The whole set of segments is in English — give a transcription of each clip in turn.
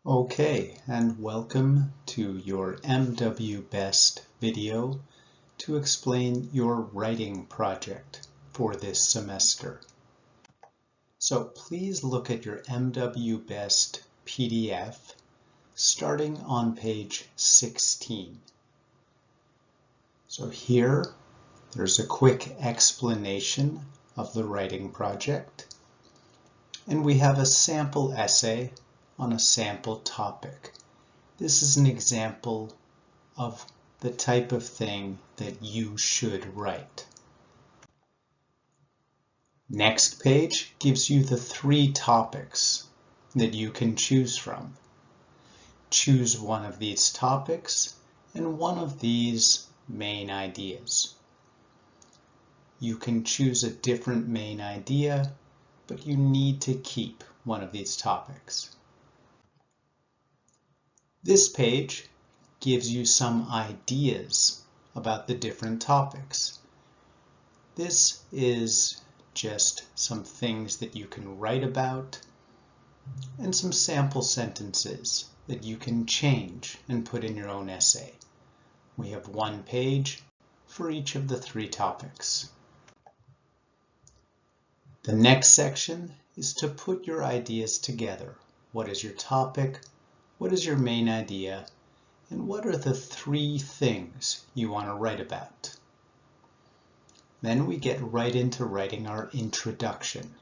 Okay, and welcome to your MW Best video to explain your writing project for this semester. So please look at your MW Best PDF starting on page 16. So here, there's a quick explanation of the writing project, and we have a sample essay on a sample topic. This is an example of the type of thing that you should write. Next page gives you the 3 topics that you can choose from. Choose one of these topics and one of these main ideas. You can choose a different main idea, but you need to keep one of these topics. This page gives you some ideas about the different topics. This is just some things that you can write about and some sample sentences that you can change and put in your own essay. We have 1 page for each of the 3 topics. The next section is to put your ideas together. What is your topic? What is your main idea? And what are the 3 things you want to write about? Then we get right into writing our introduction.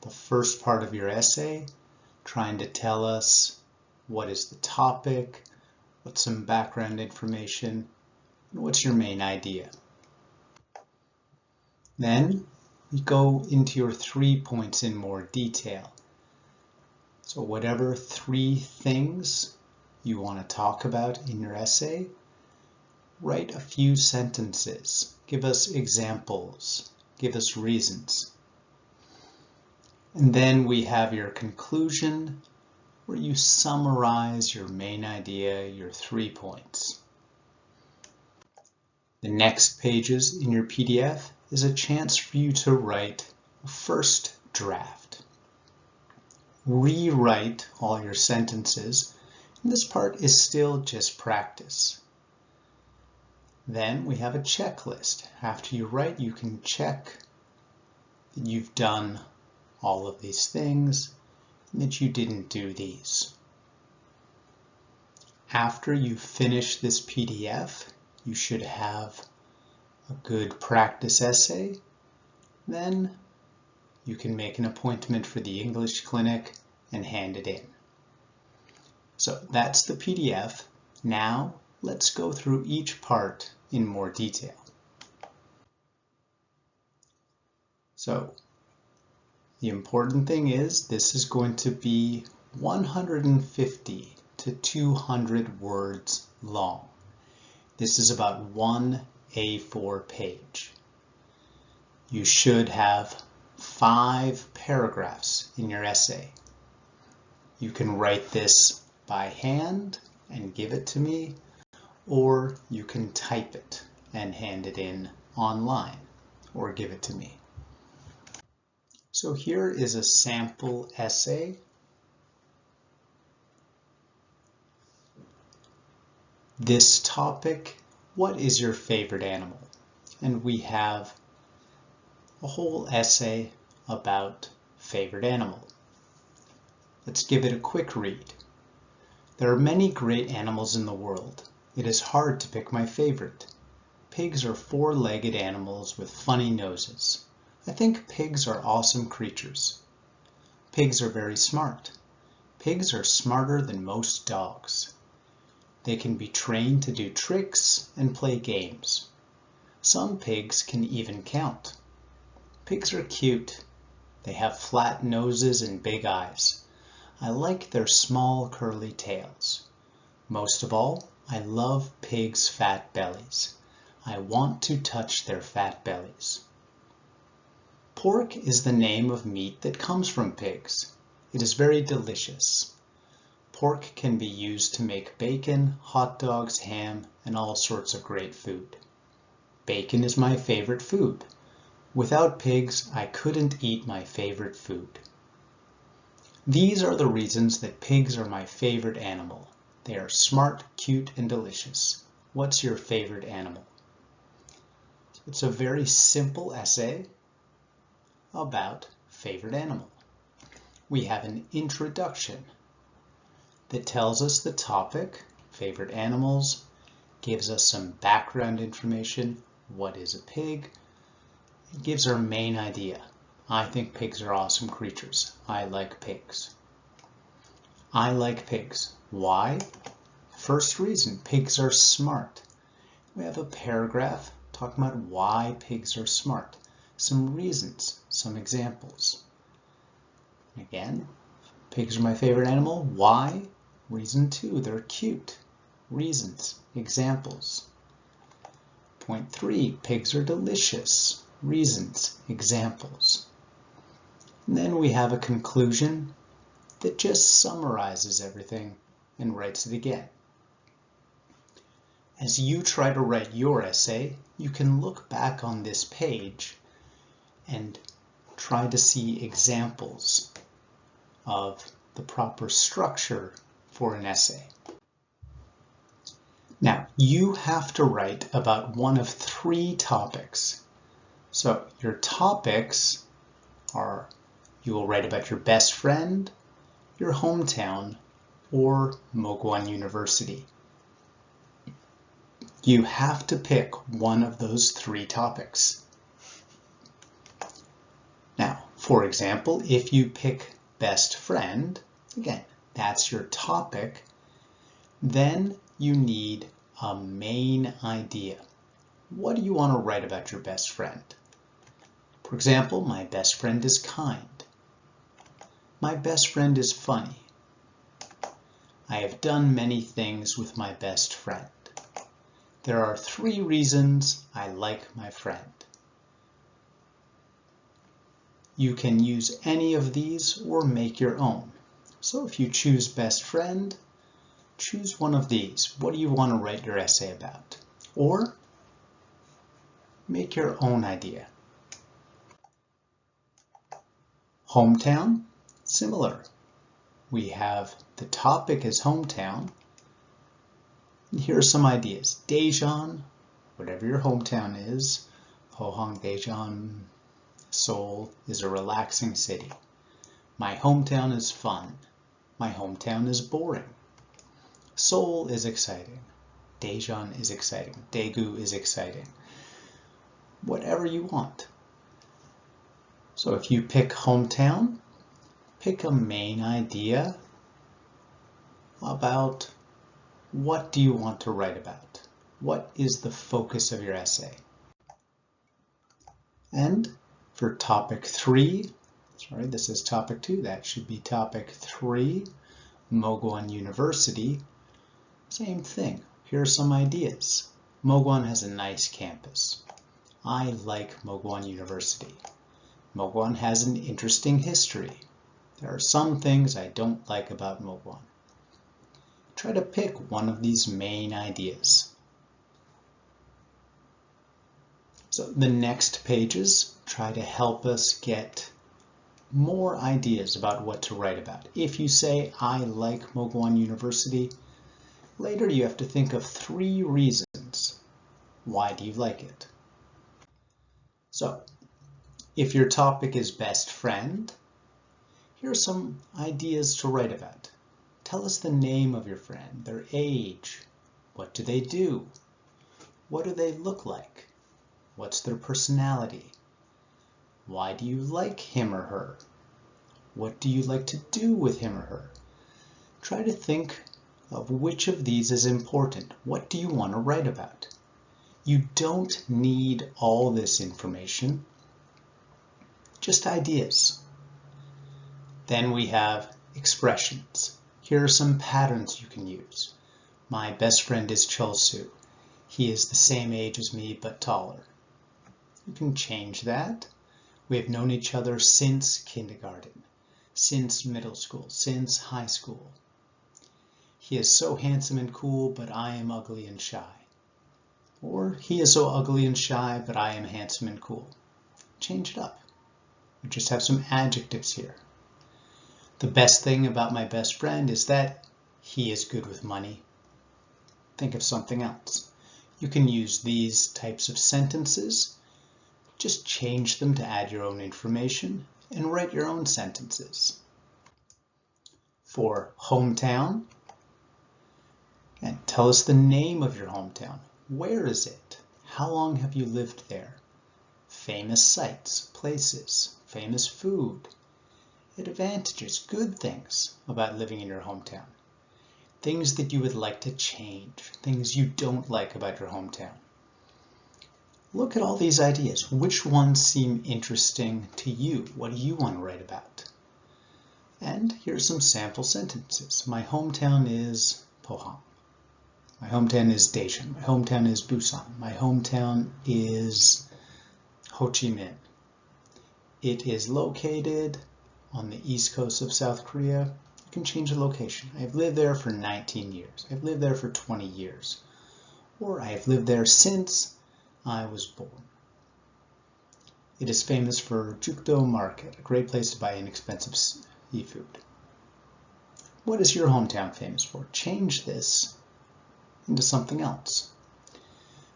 The first part of your essay, trying to tell us what is the topic, what's some background information, and what's your main idea. Then we go into your 3 points in more detail. So whatever 3 things you want to talk about in your essay, write a few sentences. Give us examples. Give us reasons. And then we have your conclusion, where you summarize your main idea, your 3 points. The next pages in your PDF is a chance for you to write a first draft. Rewrite all your sentences, and this part is still just practice. Then we have a checklist. After you write, you can check that you've done all of these things and that you didn't do these. After you finish this PDF, you should have a good practice essay. Then you can make an appointment for the English clinic and hand it in. So that's the PDF. Now let's go through each part in more detail. So the important thing is this is going to be 150 to 200 words long. This is about 1 A4 page. You should have 5 paragraphs in your essay. You can write this by hand and give it to me, or you can type it and hand it in online or give it to me. So here is a sample essay. This topic, what is your favorite animal? And we have a whole essay about favorite animal. Let's give it a quick read. There are many great animals in the world. It is hard to pick my favorite. Pigs are 4-legged animals with funny noses. I think pigs are awesome creatures. Pigs are very smart. Pigs are smarter than most dogs. They can be trained to do tricks and play games. Some pigs can even count. Pigs are cute. They have flat noses and big eyes. I like their small curly tails. Most of all, I love pigs' fat bellies. I want to touch their fat bellies. Pork is the name of meat that comes from pigs. It is very delicious. Pork can be used to make bacon, hot dogs, ham, and all sorts of great food. Bacon is my favorite food. Without pigs, I couldn't eat my favorite food. These are the reasons that pigs are my favorite animal. They are smart, cute, and delicious. What's your favorite animal? It's a very simple essay about favorite animal. We have an introduction that tells us the topic, favorite animals, gives us some background information, what is a pig, it gives our main idea. I think pigs are awesome creatures. I like pigs. I like pigs. Why? First reason, pigs are smart. We have a paragraph talking about why pigs are smart. Some reasons, some examples. Again, pigs are my favorite animal. Why? Reason 2, they're cute. Reasons, examples. Point 3, pigs are delicious. Reasons, examples. And then we have a conclusion that just summarizes everything and writes it again. As you try to write your essay, you can look back on this page and try to see examples of the proper structure for an essay. Now, you have to write about one of 3 topics. So your topics are, you will write about your best friend, your hometown, or Mokwon University. You have to pick one of those 3 topics. Now, for example, if you pick best friend, again, that's your topic, then you need a main idea. What do you want to write about your best friend? For example, my best friend is kind. My best friend is funny. I have done many things with my best friend. There are 3 reasons I like my friend. You can use any of these or make your own. So if you choose best friend, choose one of these. What do you want to write your essay about? Or make your own idea. Hometown, similar. We have the topic is hometown. And here are some ideas. Daejeon, whatever your hometown is, Pohang Daejeon, Seoul is a relaxing city. My hometown is fun. My hometown is boring. Seoul is exciting. Daejeon is exciting. Daegu is exciting. Whatever you want. So if you pick hometown, pick a main idea about what do you want to write about. What is the focus of your essay? And for topic 3, sorry, this is topic 2, that should be topic 3, Mokwon University, same thing. Here are some ideas. Mokwon has a nice campus. I like Mokwon University. Mokwon has an interesting history. There are some things I don't like about Mokwon. Try to pick one of these main ideas. So the next pages try to help us get more ideas about what to write about. If you say, I like Mokwon University, later you have to think of 3 reasons. Why do you like it? So, if your topic is best friend, here are some ideas to write about. Tell us the name of your friend, their age, what do they do, what do they look like, what's their personality, why do you like him or her, what do you like to do with him or her. Try to think of which of these is important. What do you want to write about? You don't need all this information, just ideas. Then we have expressions. Here are some patterns you can use. My best friend is Chulsu. He is the same age as me but taller. You can change that. We have known each other since kindergarten, since middle school, since high school. He is so handsome and cool, but I am ugly and shy. Or he is so ugly and shy, but I am handsome and cool. Change it up. We just have some adjectives here. The best thing about my best friend is that he is good with money. Think of something else. You can use these types of sentences, just change them to add your own information and write your own sentences. For hometown, and tell us the name of your hometown. Where is it? How long have you lived there? Famous sites, places, famous food, advantages, good things about living in your hometown. Things that you would like to change, things you don't like about your hometown. Look at all these ideas. Which ones seem interesting to you? What do you want to write about? And here's some sample sentences. My hometown is Pohang. My hometown is Daejeon. My hometown is Busan. My hometown is Ho Chi Minh. It is located on the east coast of South Korea. You can change the location. I've lived there for 19 years. I've lived there for 20 years. Or I've lived there since I was born. It is famous for Jukdo Market, a great place to buy inexpensive seafood. What is your hometown famous for? Change this into something else.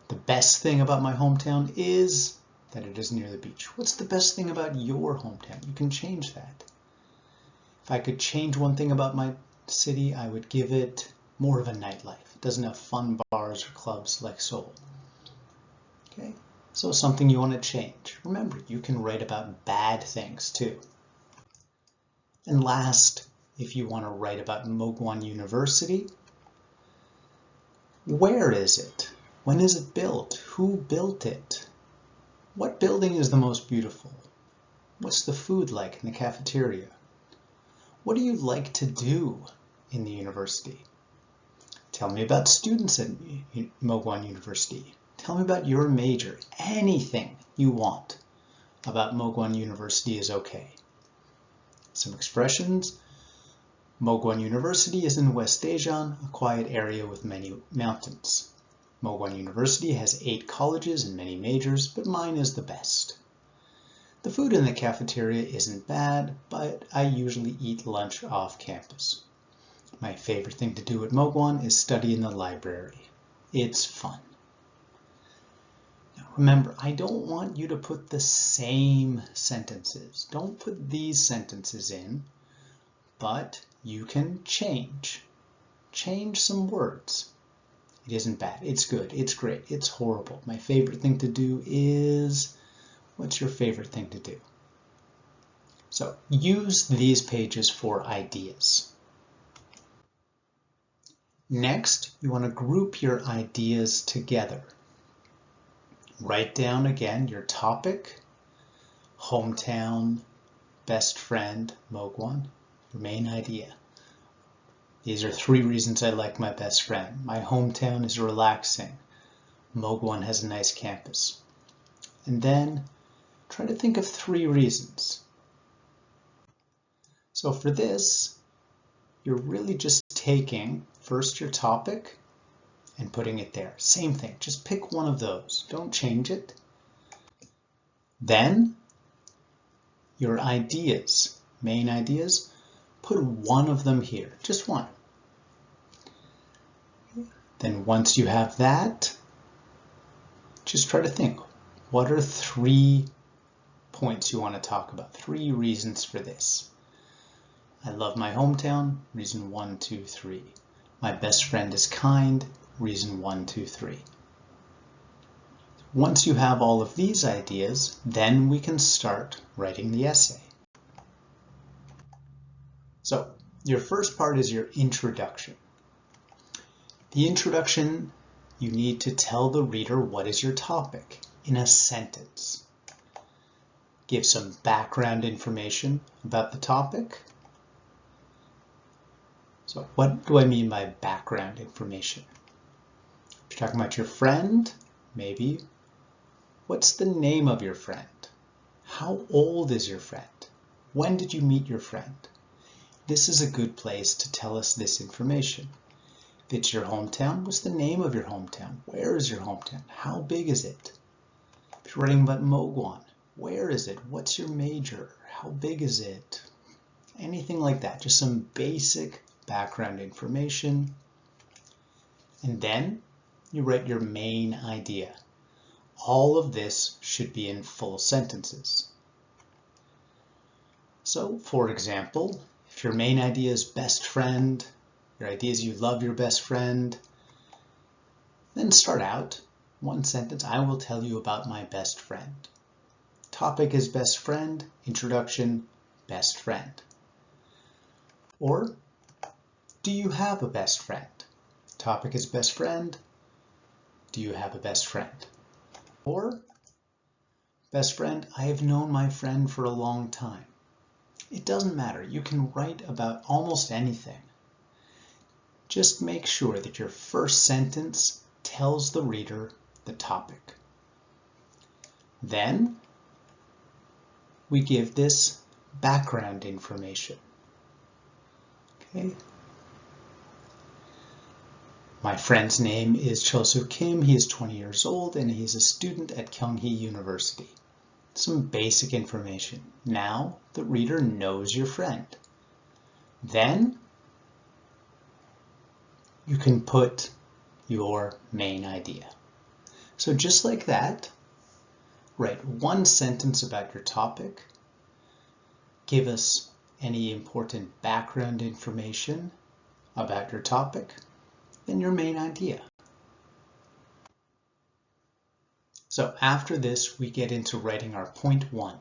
The best thing about my hometown is that it is near the beach. What's the best thing about your hometown? You can change that. If I could change one thing about my city, I would give it more of a nightlife. It doesn't have fun bars or clubs like Seoul. Okay, so something you want to change. Remember, you can write about bad things too. And last, if you want to write about Mokwon University, where is it? When is it built? Who built it? What building is the most beautiful? What's the food like in the cafeteria? What do you like to do in the university? Tell me about students at Mokwon University. Tell me about your major. Anything you want about Mokwon University is okay. Some expressions. Mokwon University is in West Daejeon, a quiet area with many mountains. Mokwon University has 8 colleges and many majors, but mine is the best. The food in the cafeteria isn't bad, but I usually eat lunch off campus. My favorite thing to do at Mokwon is study in the library. It's fun. Now remember, I don't want you to put the same sentences. Don't put these sentences in, but you can change. Change some words. It isn't bad. It's good. It's great. It's horrible. My favorite thing to do is... What's your favorite thing to do? So use these pages for ideas. Next, you want to group your ideas together. Write down again your topic, hometown, best friend, Mokwon, your main idea. These are 3 reasons I like my best friend. My hometown is relaxing. Mokwon has a nice campus. And then try to think of 3 reasons. So for this, you're really just taking first your topic and putting it there. Same thing, just pick one of those. Don't change it. Then your ideas, main ideas, put one of them here, just one. Then once you have that, just try to think, what are 3 points you want to talk about? 3 reasons for this. I love my hometown, reason 1, 2, 3. My best friend is kind, reason 1, 2, 3. Once you have all of these ideas, then we can start writing the essay. So, your first part is your introduction. The introduction, you need to tell the reader what is your topic in a sentence. Give some background information about the topic. So what do I mean by background information? If you're talking about your friend, maybe, what's the name of your friend? How old is your friend? When did you meet your friend? This is a good place to tell us this information. If it's your hometown, what's the name of your hometown? Where is your hometown? How big is it? If you're writing about Mokwon, where is it? What's your major? How big is it? anything like that, just some basic background information. And then you write your main idea. All of this should be in full sentences. So, for example, if your main idea is best friend, your idea is you love your best friend, then start out one sentence, I will tell you about my best friend. Topic is best friend, introduction, best friend. Or, do you have a best friend? Topic is best friend, do you have a best friend? Or, best friend, I have known my friend for a long time. It doesn't matter, you can write about almost anything. Just make sure that your first sentence tells the reader the topic. Then we give this background information. Okay. My friend's name is Chosu Kim. He is 20 years old and he's a student at Kyunghee University. Some basic information. Now the reader knows your friend. Then you can put your main idea. So just like that, write one sentence about your topic, give us any important background information about your topic, then your main idea. So after this, we get into writing our point 1.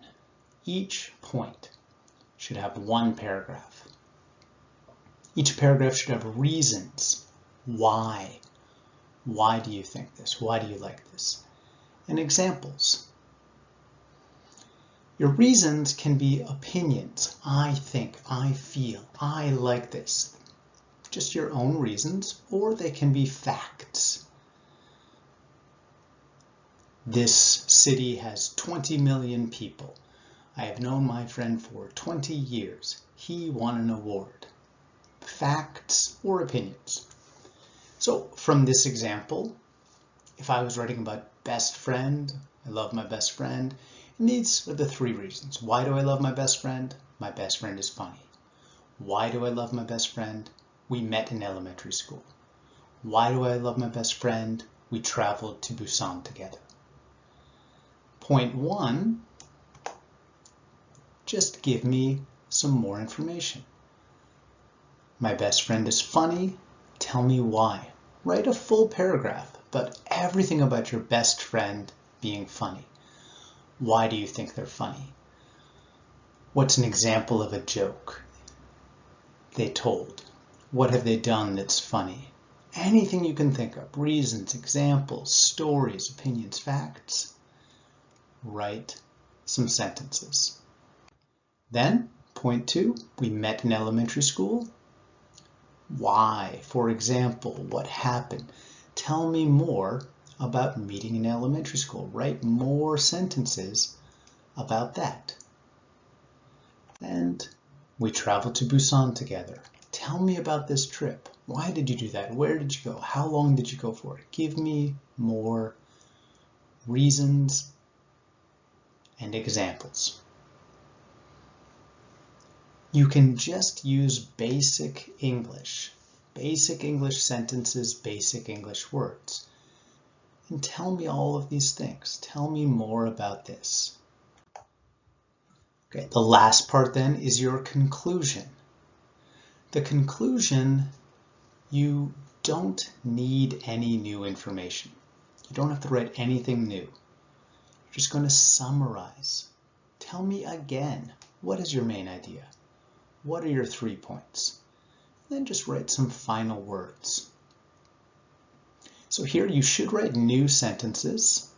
Each point should have one paragraph. Each paragraph should have reasons. Why? Why do you think this? Why do you like this? And examples. Your reasons can be opinions. I think, I feel, I like this. Just your own reasons, or they can be facts. This city has 20 million people. I have known my friend for 20 years. He won an award. Facts or opinions. So from this example, if I was writing about best friend, I love my best friend, and these are the 3 reasons. Why do I love my best friend? My best friend is funny. Why do I love my best friend? We met in elementary school. Why do I love my best friend? We traveled to Busan together. Point 1, just give me some more information. My best friend is funny. Tell me why. Write a full paragraph, but everything about your best friend being funny. Why do you think they're funny? What's an example of a joke they told? What have they done that's funny? Anything you can think of. Reasons, examples, stories, opinions, facts. Write some sentences. Then, point 2, we met in elementary school. Why? For example, what happened? Tell me more about meeting in elementary school. Write more sentences about that. And we traveled to Busan together. Tell me about this trip. Why did you do that? Where did you go? How long did you go for it? Give me more reasons and examples. You can just use basic English sentences, basic English words. And tell me all of these things. Tell me more about this. Okay, the last part then is your conclusion. The conclusion, you don't need any new information. You don't have to write anything new. You're just going to summarize. Tell me again, what is your main idea? What are your 3 points? Then just write some final words. So here you should write new sentences,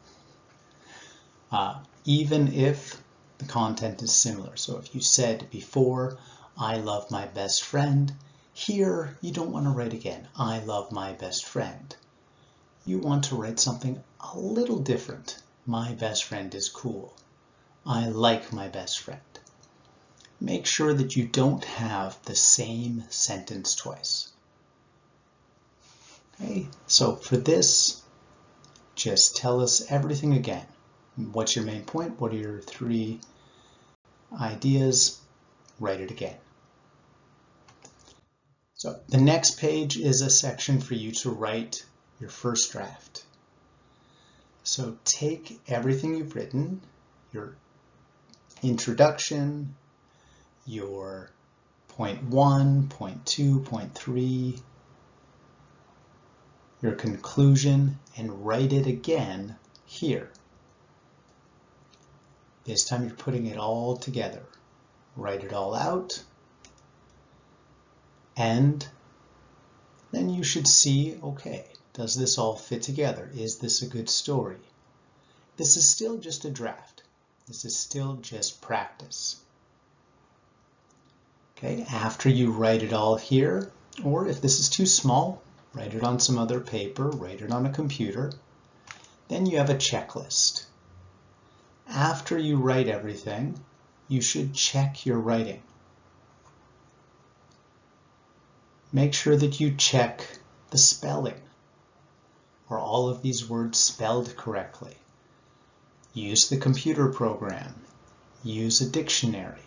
even if the content is similar. So if you said before, I love my best friend, here you don't want to write again, I love my best friend. You want to write something a little different. My best friend is cool. I like my best friend. Make sure that you don't have the same sentence twice. Okay, so for this, just tell us everything again. What's your main point? What are your 3 ideas? Write it again. So the next page is a section for you to write your first draft. So take everything you've written, your introduction, your point 1, point 2, point 3, your conclusion, and write it again here. This time you're putting it all together. Write it all out, and then you should see, okay, does this all fit together? Is this a good story? This is still just a draft. This is still just practice. Okay, after you write it all here, or if this is too small, write it on some other paper, write it on a computer, then you have a checklist. After you write everything, you should check your writing. Make sure that you check the spelling. Are all of these words spelled correctly? Use the computer program. Use a dictionary.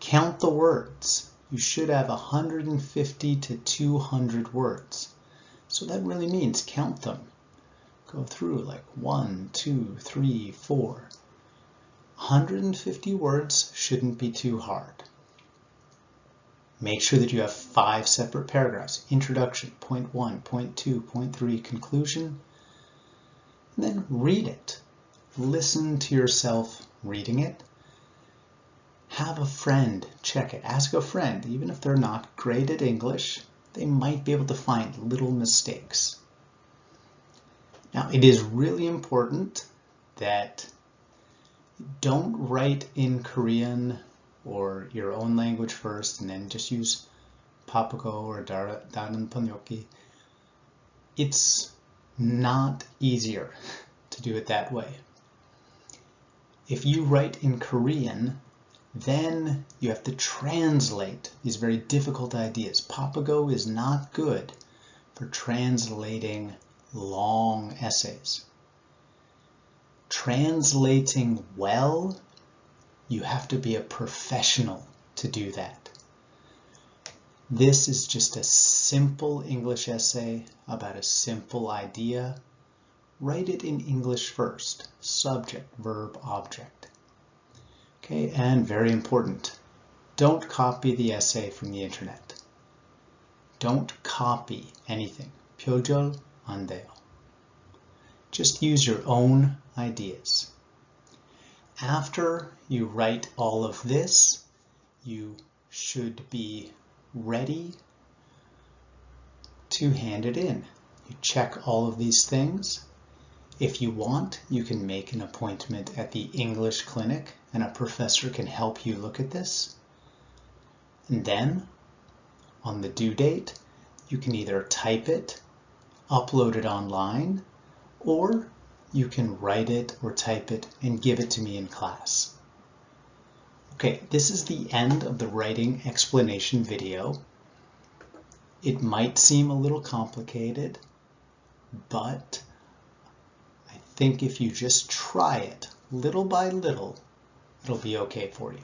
Count the words. You should have 150 to 200 words. So that really means count them. Go through like 1, 2, 3, 4. 150 words shouldn't be too hard. Make sure that you have 5 separate paragraphs. Introduction, point 1, point 2, point 3, conclusion. And then read it. Listen to yourself reading it. Have a friend check it. Ask a friend, even if they're not great at English, they might be able to find little mistakes. Now, it is really important that you don't write in Korean or your own language first and then just use Papago or Daran Panyoki. It's not easier to do it that way. If you write in Korean, then you have to translate these very difficult ideas. Papago is not good for translating long essays. Translating well, you have to be a professional to do that. This is just a simple English essay about a simple idea. Write it in English first. Subject, verb, object. Okay, and very important, don't copy the essay from the internet. Don't copy anything. 표절 안 돼요. Just use your own ideas. After you write all of this, you should be ready to hand it in. You check all of these things. If you want, you can make an appointment at the English clinic and a professor can help you look at this. And then, on the due date, you can either type it, upload it online, or you can write it or type it and give it to me in class. Okay, this is the end of the writing explanation video. It might seem a little complicated, but I think if you just try it little by little, it'll be okay for you.